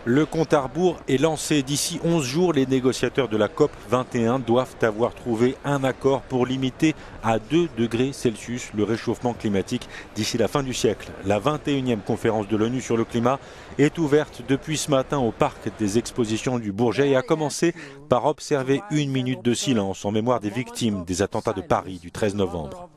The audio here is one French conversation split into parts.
Le compte à rebours est lancé. D'ici 11 jours, les négociateurs de la COP 21 doivent avoir trouvé un accord pour limiter à 2 degrés Celsius le réchauffement climatique d'ici la fin du siècle. La 21e conférence de l'ONU sur le climat est ouverte depuis ce matin au parc des expositions du Bourget et a commencé par observer 1 minute de silence en mémoire des victimes des attentats de Paris du 13 novembre.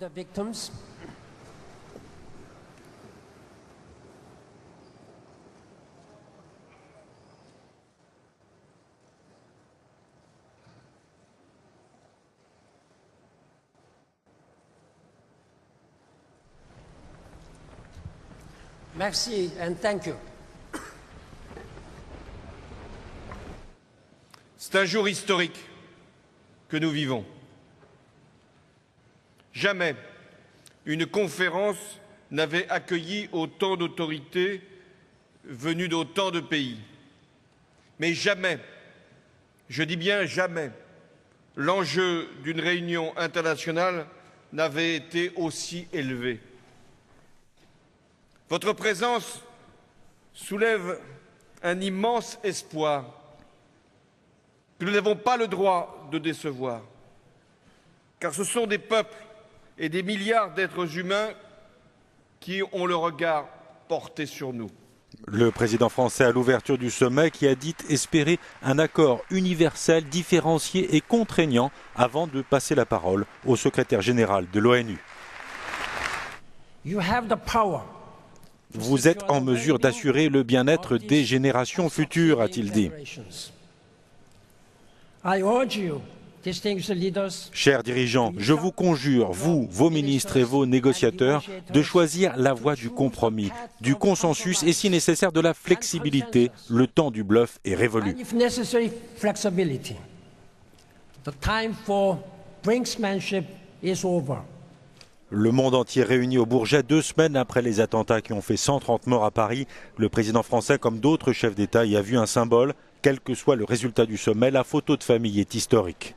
Merci and thank you. C'est un jour historique que nous vivons. Jamais une conférence n'avait accueilli autant d'autorités venues d'autant de pays. Mais jamais, je dis bien jamais, l'enjeu d'une réunion internationale n'avait été aussi élevé. Votre présence soulève un immense espoir que nous n'avons pas le droit de décevoir, car ce sont des peuples et des milliards d'êtres humains qui ont le regard porté sur nous. Le président français à l'ouverture du sommet qui a dit espérer un accord universel, différencié et contraignant avant de passer la parole au secrétaire général de l'ONU. Vous êtes en mesure d'assurer le bien-être des générations futures, a-t-il dit. Chers dirigeants, je vous conjure, vous, vos ministres et vos négociateurs, de choisir la voie du compromis, du consensus et, si nécessaire, de la flexibilité. Le temps du bluff est révolu. Le monde entier réuni au Bourget 2 semaines après les attentats qui ont fait 130 morts à Paris. Le président français, comme d'autres chefs d'État, y a vu un symbole. Quel que soit le résultat du sommet, la photo de famille est historique.